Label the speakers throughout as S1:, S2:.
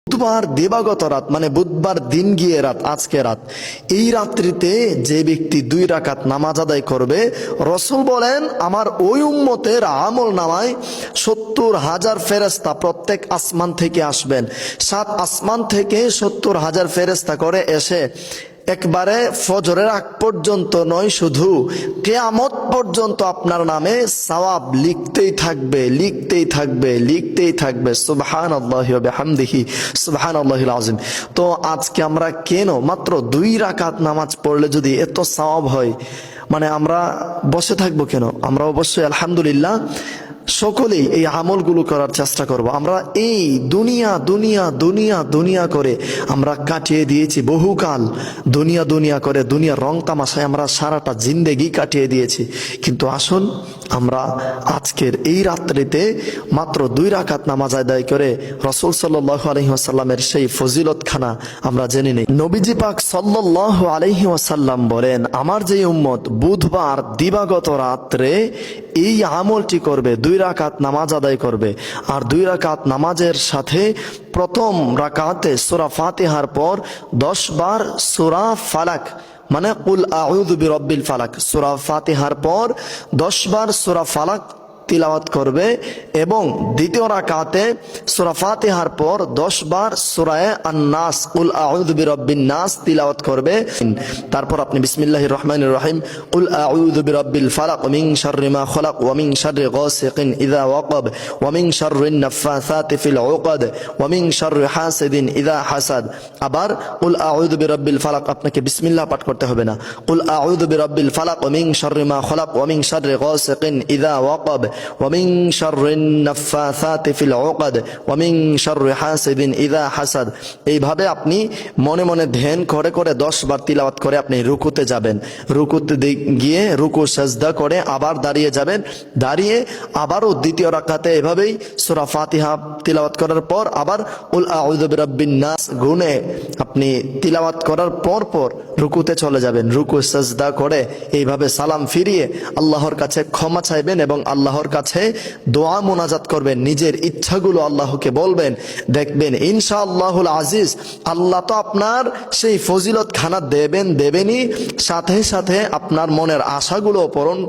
S1: বুধবার দিবাগত রাত মানে বুধবার দিন গিয়ে রাত, আজকে রাত, এই রাত্রিতে যে ব্যক্তি 2 রাকাত নামাজ আদায় করবে, রসুল বলেন আমার ওই উম্মতের আমল নামায় 70,000 ফেরেশতা প্রত্যেক আসমান থেকে আসবেন। 7 আসমান থেকে 70,000 ফেরেশতা করে এসে একবারে ফজরের আগ পর্যন্ত নয়, শুধু কিয়ামত পর্যন্ত আপনার নামে সওয়াব লিখতেই থাকবে, লিখতেই থাকবে, লিখতেই থাকবে। সুবহানাল্লাহি ওয়া বিহামদিহি সুবহানাল্লাহিল আযীম। তো আজকে আমরা কেন মাত্র 2 রাকাত নামাজ পড়লে যদি এত সওয়াব হয়, মানে আমরা বসে থাকবো কেন? আমরা অবশ্যই আলহামদুলিল্লাহ সকলেই এই আমলগুলো করার চেষ্টা করব। আমরা এই দুনিয়া দুনিয়া দুনিয়া দুনিয়া করে আমরা কাটিয়ে দিয়েছি বহুকাল, দুনিয়া দুনিয়া করে দুনিয়ার রং তামাশায় আমরা সারাটা জিন্দেগি কাটিয়ে দিয়েছি। কিন্তু আসুন আমরা আজকের এই রাত্রিতে মাত্র 2 রাকাত নামাজ আদায় করে রাসূল সাল্লাল্লাহু আলাইহি ওয়াসাল্লামের সেই ফজিলতখানা আমরা জেনে নেই। নবীজি পাক সাল্লাল্লাহু আলাইহি ওয়াসাল্লাম বলেন, আমার যে উম্মত বুধবার দিবাগত রাত্রে এই আমলটি করবে, 2 রাকাত নামাজ আদায় করবে, আর 2 রাকাত নামাজের সাথে প্রথম রাকাতে সূরা ফাতিহার পর 10 বার সূরা ফালাক মানে কুল আউযু বিরাব্বিল ফালাক, সূরা ফাতিহার পর 10 বার সূরা ফালাক তিলাওয়াত করবে, এবং দ্বিতীয় রাকাতে সূরা ফাতিহার পর 10 বার সূরা আন-নাস কুল আউযু বিরাব্বিন নাস তিলাওয়াত করবে। তারপর আপনি বিসমিল্লাহির রহমানির রহিম কুল আউযু বিরাব্বিল ফালাক মিন শাররি মা খালাক ওয়া মিন শাররি গাসিকিন ইযা ওয়াকাব ওয়া মিন শাররিন নাফাসাতি ফিল উকাদ ওয়া মিন শাররি হাসিদিন ইযা হাসাদ। আবার কুল আউযু বিরাব্বিল ফালাক আপনাকে বিসমিল্লাহ পাঠ করতে হবে না, কুল আউযু বিরাব্বিল ফালাক মিন শাররি মা খালাক ওয়া মিন শাররি গাসিকিন ইযা ওয়াকাব ওয়া মিন শাররিন নাফাসাতি ফিল উকাদ ওয়া মিন শাররি হাসিদিন ইযা হাসাদ। এইভাবে আপনি মনে মনে ধ্যান করে করে 10 বার তিলাওয়াত করে আপনি রুকুতে যাবেন। রুকুতে গিয়ে রুকু সাজদা করে আবার দাঁড়িয়ে যাবেন, দাঁড়িয়ে আবারও দ্বিতীয় রাকাতে এভাবেই সূরা ফাতিহা তিলাওয়াত করার পর আবার কুল আউযু বিরাব্বিন নাস গুনে আপনি তিলাওয়াত করার পর পর রুকুতে চলে যাবেন। রুকু সাজদা করে এইভাবে সালাম ফিরিয়ে আল্লাহর কাছে ক্ষমা চাইবেন এবং আল্লাহর কাছে দোয়া মোনাজাত করবেন, নিজের ইচ্ছাগুলো আল্লাহকে বলবেন। দেখবেন ইনশাআল্লাহুল আজিজ আল্লাহ তো আপনার সেই ফজিলত খানা দেবেনই, সাথে সাথে আপনার মনের আশাগুলো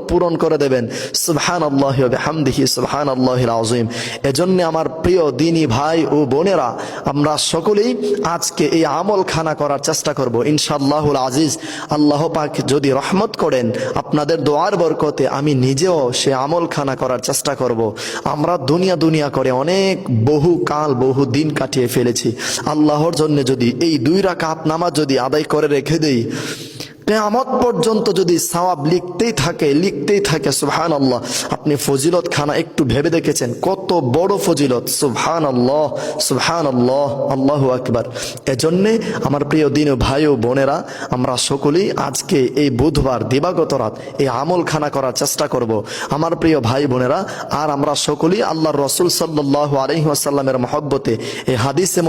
S1: পূরণ করে দেবেন। সুবহানাল্লাহি ওয়া বিহামদিহি সুবহানাল্লাহিল আযীম। এজন্য আমার প্রিয় দ্বীনী ভাই ও বোনেরা, আমরা সকলেই আজকে এই আমল খানা করার চেষ্টা করব ইনশাআল্লাহুল আজিজ। আল্লাহ পাক যদি রহমত করেন আপনাদের দোয়ার বরকতে আমি নিজেও সে আমল খানা করার চেষ্টা করব। আমরা দুনিয়া দুনিয়া করে অনেক বহু কাল বহু দিন কাটিয়ে ফেলেছি। আল্লাহর জন্য যদি এই 2 রাকাত নামাজ যদি আদায় করে রেখে দেই, কিয়ামত পর্যন্ত যদি সওয়াব লিখতেই থাকে সুবহানাল্লাহ। আপনি ফজিলত খানা একটু ভেবে দেখেছেন কত বড় ফজিলত? সুবহানাল্লাহ সুবহানাল্লাহ আল্লাহু আকবার। এজন্য আমার প্রিয় দিন ভাই ও বোনেরা, আমরা সকলেই আজকে এই বুধবার দিবাগত রাত এই আমল খানা করার চেষ্টা করব আমার প্রিয় ভাই বোনেরা। আর আমরা সকলেই আল্লাহর রাসূল সাল্লাল্লাহু আলাইহি ওয়াসাল্লামের মহব্বতে এই হাদিসে